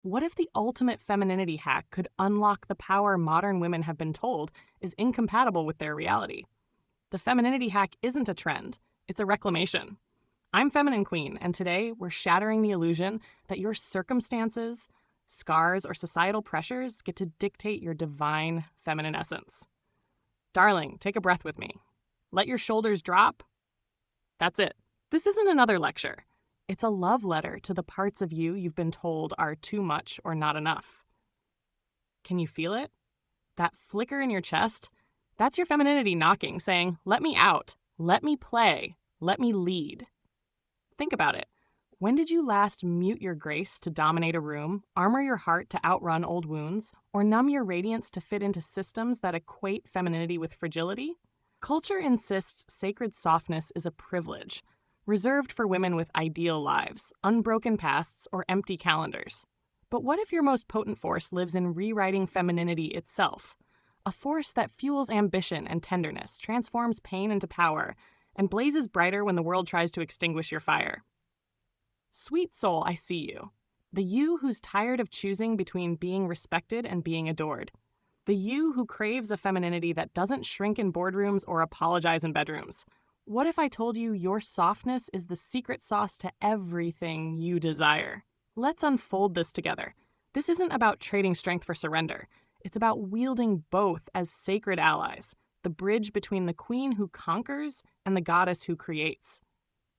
What if the ultimate femininity hack could unlock the power modern women have been told is incompatible with their reality? The femininity hack isn't a trend, it's a reclamation. I'm Feminine Queen, and today we're shattering the illusion that your circumstances, scars, or societal pressures get to dictate your divine feminine essence. Darling, take a breath with me. Let your shoulders drop. That's it. This isn't another lecture. It's a love letter to the parts of you you've been told are too much or not enough. Can you feel it? That flicker in your chest? That's your femininity knocking, saying, let me out, let me play, let me lead. Think about it. When did you last mute your grace to dominate a room, armor your heart to outrun old wounds, or numb your radiance to fit into systems that equate femininity with fragility? Culture insists sacred softness is a privilege, reserved for women with ideal lives, unbroken pasts, or empty calendars. But what if your most potent force lives in rewriting femininity itself? A force that fuels ambition and tenderness, transforms pain into power, and blazes brighter when the world tries to extinguish your fire. Sweet soul, I see you. The you who's tired of choosing between being respected and being adored. The you who craves a femininity that doesn't shrink in boardrooms or apologize in bedrooms. What if I told you your softness is the secret sauce to everything you desire? Let's unfold this together. This isn't about trading strength for surrender. It's about wielding both as sacred allies, the bridge between the queen who conquers and the goddess who creates.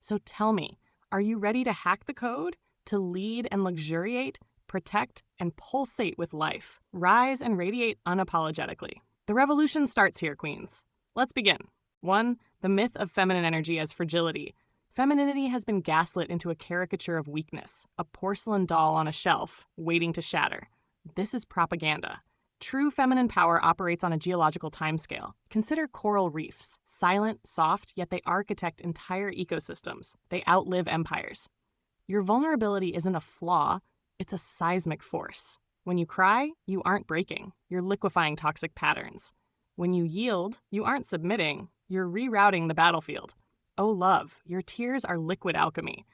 So tell me, are you ready to hack the code? To lead and luxuriate, protect, and pulsate with life? Rise and radiate unapologetically. The revolution starts here, queens. Let's begin. 1. The myth of feminine energy as fragility. Femininity has been gaslit into a caricature of weakness, a porcelain doll on a shelf, waiting to shatter. This is propaganda. True feminine power operates on a geological timescale. Consider coral reefs, silent, soft, yet they architect entire ecosystems. They outlive empires. Your vulnerability isn't a flaw, it's a seismic force. When you cry, you aren't breaking, you're liquefying toxic patterns. When you yield, you aren't submitting, you're rerouting the battlefield. Oh, love, your tears are liquid alchemy.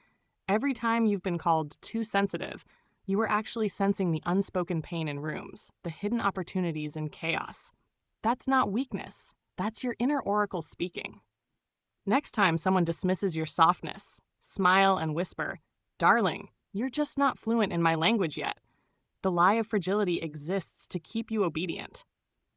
Every time you've been called too sensitive, you were actually sensing the unspoken pain in rooms, the hidden opportunities in chaos. That's not weakness. That's your inner oracle speaking. Next time someone dismisses your softness, smile and whisper, darling, you're just not fluent in my language yet. The lie of fragility exists to keep you obedient.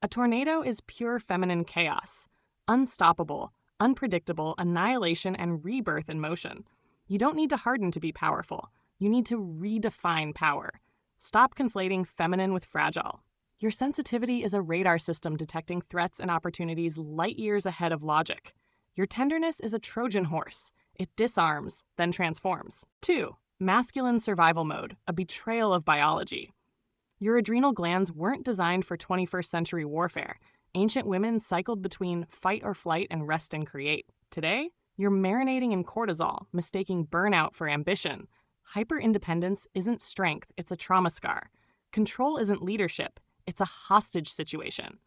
A tornado is pure feminine chaos, unstoppable, unpredictable, annihilation and rebirth in motion. You don't need to harden to be powerful. You need to redefine power. Stop conflating feminine with fragile. Your sensitivity is a radar system detecting threats and opportunities light years ahead of logic. Your tenderness is a Trojan horse. It disarms, then transforms. 2. Masculine survival mode, a betrayal of biology. Your adrenal glands weren't designed for 21st century warfare. Ancient women cycled between fight or flight and rest and create. Today, you're marinating in cortisol, mistaking burnout for ambition. Hyper-independence isn't strength, it's a trauma scar. Control isn't leadership, it's a hostage situation.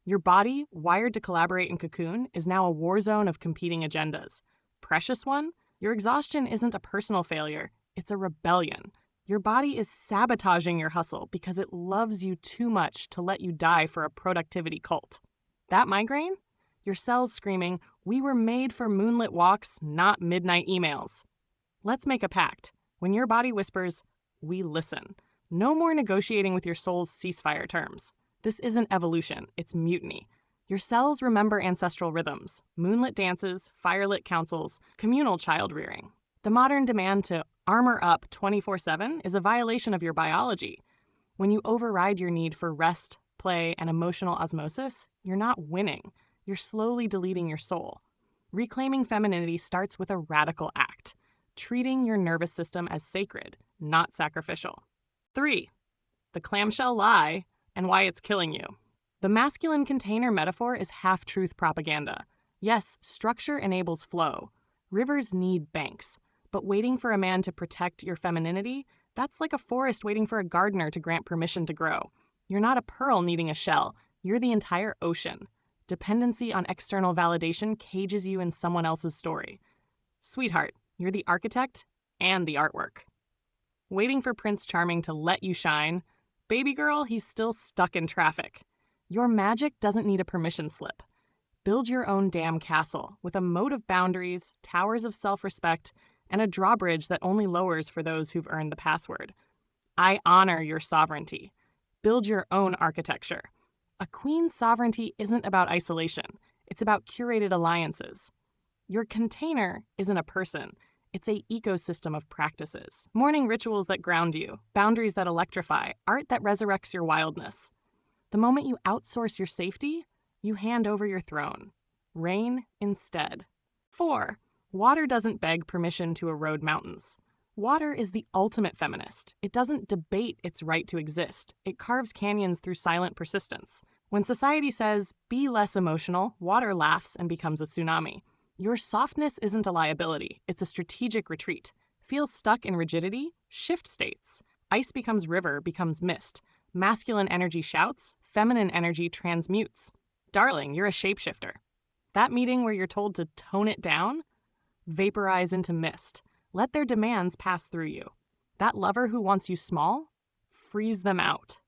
Your body, wired to collaborate and cocoon, is now a war zone of competing agendas. Precious one, your exhaustion isn't a personal failure, it's a rebellion. Your body is sabotaging your hustle because it loves you too much to let you die for a productivity cult. That migraine? Your cells screaming, we were made for moonlit walks, not midnight emails. Let's make a pact. When your body whispers, we listen. No more negotiating with your soul's ceasefire terms. This isn't evolution, it's mutiny. Your cells remember ancestral rhythms, moonlit dances, firelit councils, communal child rearing. The modern demand to armor up 24/7 is a violation of your biology. When you override your need for rest, play, and emotional osmosis, you're not winning. You're slowly deleting your soul. Reclaiming femininity starts with a radical act. Treating your nervous system as sacred, not sacrificial. 3. The clamshell lie and why it's killing you. The masculine container metaphor is half-truth propaganda. Yes, structure enables flow. Rivers need banks. But waiting for a man to protect your femininity, that's like a forest waiting for a gardener to grant permission to grow. You're not a pearl needing a shell. You're the entire ocean. Dependency on external validation cages you in someone else's story. Sweetheart, you're the architect and the artwork. waiting for Prince Charming to let you shine. Baby girl, he's still stuck in traffic. Your magic doesn't need a permission slip. Build your own damn castle with a moat of boundaries, towers of self-respect, and a drawbridge that only lowers for those who've earned the password. I honor your sovereignty. Build your own architecture. A queen's sovereignty isn't about isolation. It's about curated alliances. Your container isn't a person. It's an ecosystem of practices. Morning rituals that ground you, boundaries that electrify, art that resurrects your wildness. The moment you outsource your safety, you hand over your throne. Reign instead. 4. Water doesn't beg permission to erode mountains. Water is the ultimate feminist. It doesn't debate its right to exist. It carves canyons through silent persistence. When society says, be less emotional, water laughs and becomes a tsunami. Your softness isn't a liability. It's a strategic retreat. Feel stuck in rigidity? Shift states. Ice becomes river, becomes mist. Masculine energy shouts, feminine energy transmutes. Darling, you're a shapeshifter. That meeting where you're told to tone it down? Vaporize into mist. Let their demands pass through you. That lover who wants you small? Freeze them out.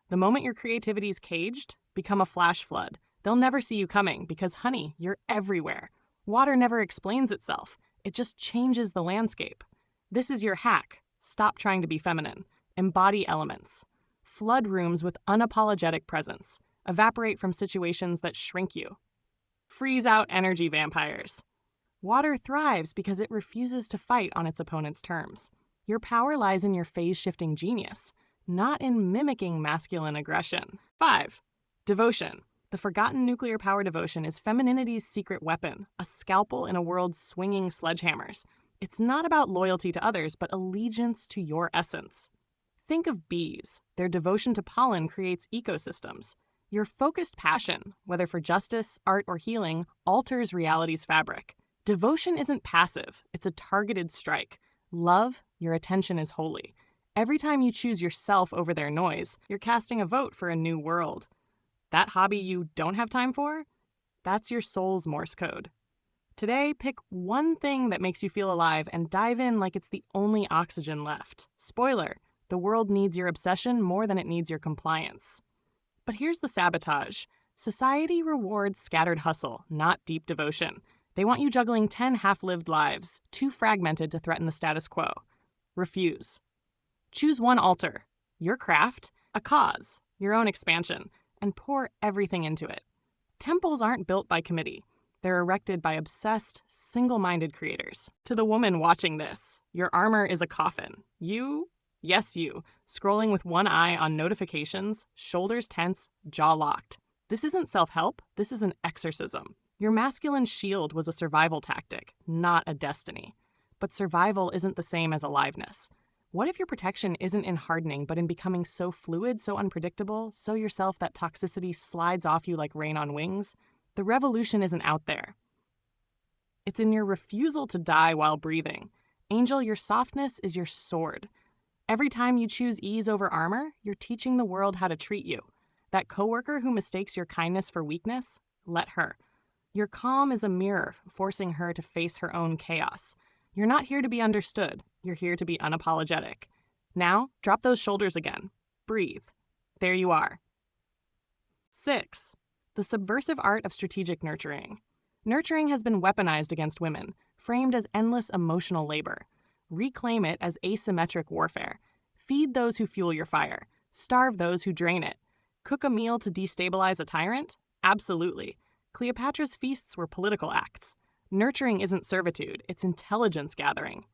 The moment your creativity's caged, become a flash flood. They'll never see you coming because, honey, you're everywhere. Water never explains itself. It just changes the landscape. This is your hack. Stop trying to be feminine. Embody elements. Flood rooms with unapologetic presence. Evaporate from situations that shrink you. Freeze out energy vampires. Water thrives because it refuses to fight on its opponent's terms. Your power lies in your phase-shifting genius, not in mimicking masculine aggression. 5. Devotion. The forgotten nuclear power devotion is femininity's secret weapon, a scalpel in a world swinging sledgehammers. It's not about loyalty to others, but allegiance to your essence. Think of bees. Their devotion to pollen creates ecosystems. Your focused passion, whether for justice, art, or healing, alters reality's fabric. Devotion isn't passive, it's a targeted strike. Love, your attention is holy. Every time you choose yourself over their noise, you're casting a vote for a new world. That hobby you don't have time for? That's your soul's Morse code. Today, pick one thing that makes you feel alive and dive in like it's the only oxygen left. Spoiler, the world needs your obsession more than it needs your compliance. But here's the sabotage. Society rewards scattered hustle, not deep devotion. They want you juggling 10 half-lived lives, too fragmented to threaten the status quo. Refuse. Choose one altar, your craft, a cause, your own expansion, and pour everything into it. Temples aren't built by committee. They're erected by obsessed, single-minded creators. To the woman watching this, your armor is a coffin. You, yes you, scrolling with one eye on notifications, shoulders tense, jaw locked. This isn't self-help, this is an exorcism. Your masculine shield was a survival tactic, not a destiny. But survival isn't the same as aliveness. What if your protection isn't in hardening, but in becoming so fluid, so unpredictable, so yourself that toxicity slides off you like rain on wings? The revolution isn't out there. It's in your refusal to die while breathing. Angel, your softness is your sword. Every time you choose ease over armor, you're teaching the world how to treat you. That coworker who mistakes your kindness for weakness, let her. Your calm is a mirror, forcing her to face her own chaos. You're not here to be understood. You're here to be unapologetic. Now, drop those shoulders again. Breathe. There you are. 6. The subversive art of strategic nurturing. Nurturing has been weaponized against women, framed as endless emotional labor. Reclaim it as asymmetric warfare. Feed those who fuel your fire. Starve those who drain it. Cook a meal to destabilize a tyrant? Absolutely. Cleopatra's feasts were political acts. Nurturing isn't servitude, it's intelligence gathering.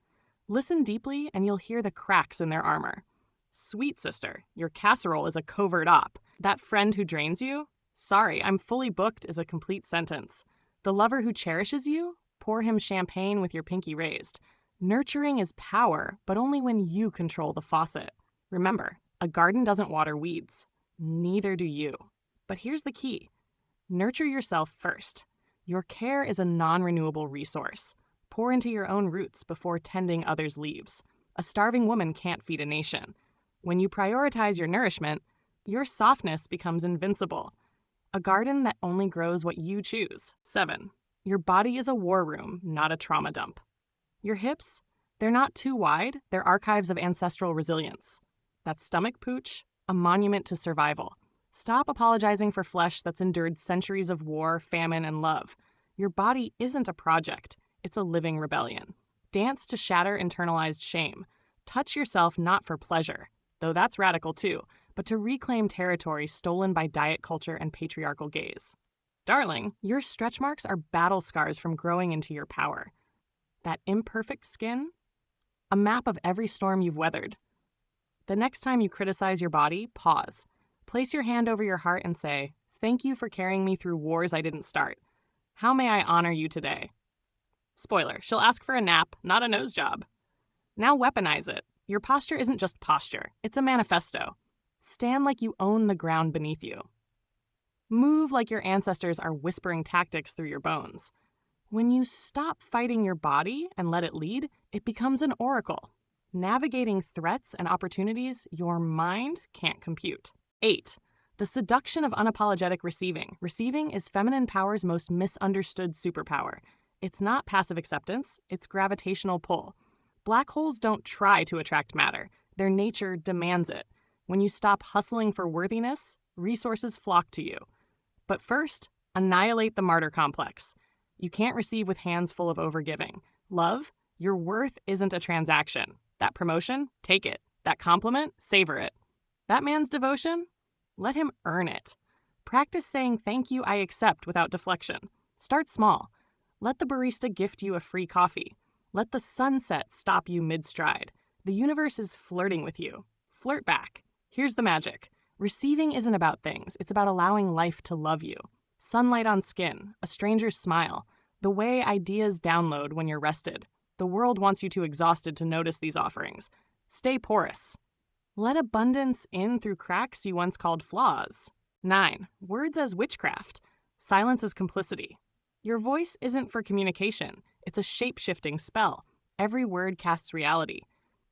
Listen deeply and you'll hear the cracks in their armor. Sweet sister, your casserole is a covert op. That friend who drains you? Sorry, I'm fully booked is a complete sentence. The lover who cherishes you? Pour him champagne with your pinky raised. Nurturing is power, but only when you control the faucet. Remember, a garden doesn't water weeds. Neither do you. But here's the key. Nurture yourself first. Your care is a non-renewable resource. Pour into your own roots before tending others' leaves. A starving woman can't feed a nation. When you prioritize your nourishment, your softness becomes invincible. A garden that only grows what you choose. 7. Your body is a war room, not a trauma dump. Your hips? They're not too wide, they're archives of ancestral resilience. That stomach pooch, a monument to survival. Stop apologizing for flesh that's endured centuries of war, famine, and love. Your body isn't a project, it's a living rebellion. Dance to shatter internalized shame. Touch yourself not for pleasure, though that's radical too, but to reclaim territory stolen by diet culture and patriarchal gaze. Darling, your stretch marks are battle scars from growing into your power. That imperfect skin? A map of every storm you've weathered. The next time you criticize your body, pause. Place your hand over your heart and say, "Thank you for carrying me through wars I didn't start. How may I honor you today?" Spoiler, she'll ask for a nap, not a nose job. Now weaponize it. Your posture isn't just posture, it's a manifesto. Stand like you own the ground beneath you. Move like your ancestors are whispering tactics through your bones. When you stop fighting your body and let it lead, it becomes an oracle, navigating threats and opportunities your mind can't compute. 8. The seduction of unapologetic receiving. Receiving is feminine power's most misunderstood superpower. It's not passive acceptance, it's gravitational pull. Black holes don't try to attract matter. Their nature demands it. When you stop hustling for worthiness, resources flock to you. But first, annihilate the martyr complex. You can't receive with hands full of overgiving. Love, your worth isn't a transaction. That promotion, take it. That compliment, savor it. That man's devotion, let him earn it. Practice saying thank you, I accept without deflection. Start small. Let the barista gift you a free coffee. Let the sunset stop you mid-stride. The universe is flirting with you. Flirt back. Here's the magic. Receiving isn't about things. It's about allowing life to love you. Sunlight on skin, a stranger's smile, the way ideas download when you're rested. The world wants you too exhausted to notice these offerings. Stay porous. Let abundance in through cracks you once called flaws. 9. Words as witchcraft. Silence as complicity. Your voice isn't for communication. It's a shape-shifting spell. Every word casts reality.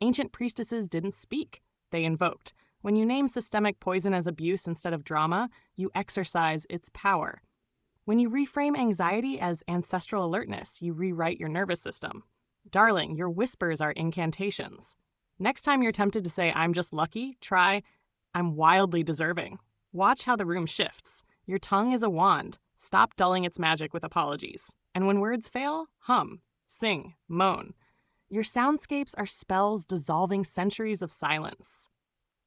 Ancient priestesses didn't speak. They invoked. When you name systemic poison as abuse instead of drama, you exercise its power. When you reframe anxiety as ancestral alertness, you rewrite your nervous system. Darling, your whispers are incantations. Next time you're tempted to say, "I'm just lucky," try, "I'm wildly deserving." Watch how the room shifts. Your tongue is a wand. Stop dulling its magic with apologies. And when words fail, hum, sing, moan. Your soundscapes are spells dissolving centuries of silence.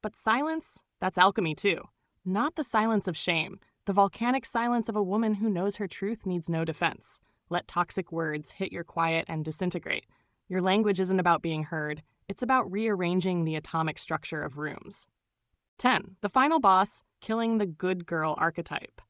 But silence, that's alchemy too. Not the silence of shame, the volcanic silence of a woman who knows her truth needs no defense. Let toxic words hit your quiet and disintegrate. Your language isn't about being heard, it's about rearranging the atomic structure of rooms. 10. The final boss, killing the good girl archetype.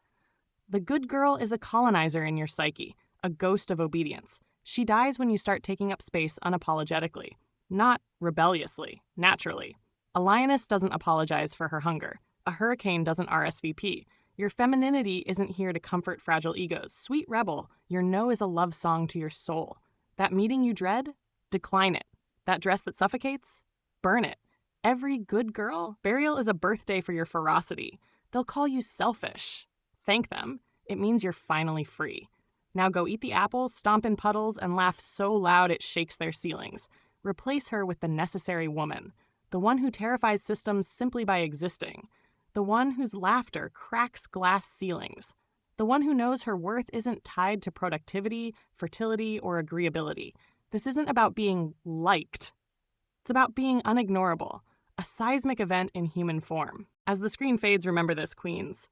The good girl is a colonizer in your psyche, a ghost of obedience. She dies when you start taking up space unapologetically, not rebelliously, naturally. A lioness doesn't apologize for her hunger. A hurricane doesn't RSVP. Your femininity isn't here to comfort fragile egos. Sweet rebel, your no is a love song to your soul. That meeting you dread? Decline it. That dress that suffocates? Burn it. Every good girl, burial is a birthday for your ferocity. They'll call you selfish. Thank them. It means you're finally free. Now go eat the apple, stomp in puddles, and laugh so loud it shakes their ceilings. Replace her with the necessary woman. The one who terrifies systems simply by existing. The one whose laughter cracks glass ceilings. The one who knows her worth isn't tied to productivity, fertility, or agreeability. This isn't about being liked. It's about being unignorable, a seismic event in human form. As the screen fades, remember this, queens.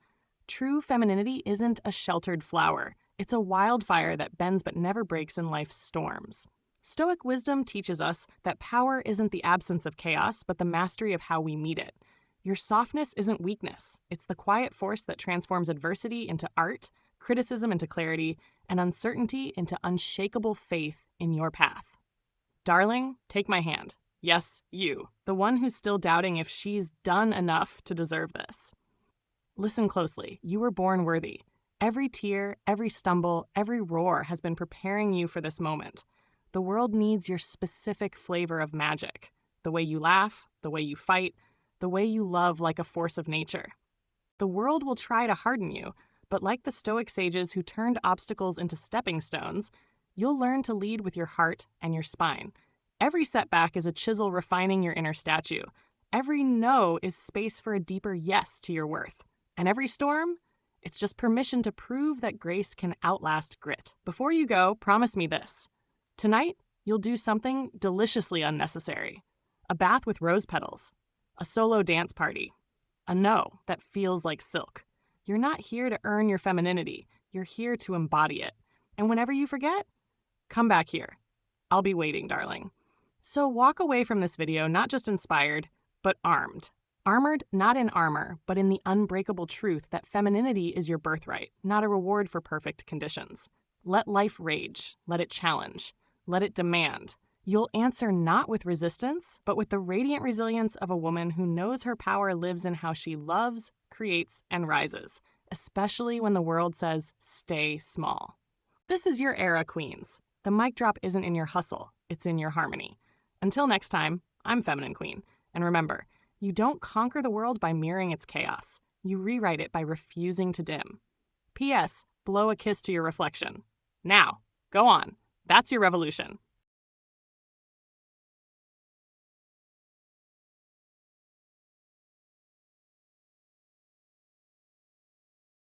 True femininity isn't a sheltered flower. It's a wildfire that bends but never breaks in life's storms. Stoic wisdom teaches us that power isn't the absence of chaos, but the mastery of how we meet it. Your softness isn't weakness. It's the quiet force that transforms adversity into art, criticism into clarity, and uncertainty into unshakable faith in your path. Darling, take my hand. Yes, you, the one who's still doubting if she's done enough to deserve this. Listen closely. You were born worthy. Every tear, every stumble, every roar has been preparing you for this moment. The world needs your specific flavor of magic. The way you laugh, the way you fight, the way you love like a force of nature. The world will try to harden you, but like the Stoic sages who turned obstacles into stepping stones, you'll learn to lead with your heart and your spine. Every setback is a chisel refining your inner statue. Every no is space for a deeper yes to your worth. And every storm, it's just permission to prove that grace can outlast grit. Before you go, promise me this. Tonight, you'll do something deliciously unnecessary. A bath with rose petals. A solo dance party. A no that feels like silk. You're not here to earn your femininity. You're here to embody it. And whenever you forget, come back here. I'll be waiting, darling. So walk away from this video not just inspired, but armed. Armored not in armor, but in the unbreakable truth that femininity is your birthright, not a reward for perfect conditions. Let life rage. Let it challenge. Let it demand. You'll answer not with resistance, but with the radiant resilience of a woman who knows her power lives in how she loves, creates, and rises, especially when the world says, stay small. This is your era, queens. The mic drop isn't in your hustle, it's in your harmony. Until next time, I'm Feminine Queen. And remember, you don't conquer the world by mirroring its chaos. You rewrite it by refusing to dim. P.S. Blow a kiss to your reflection. Now, go on. That's your revolution.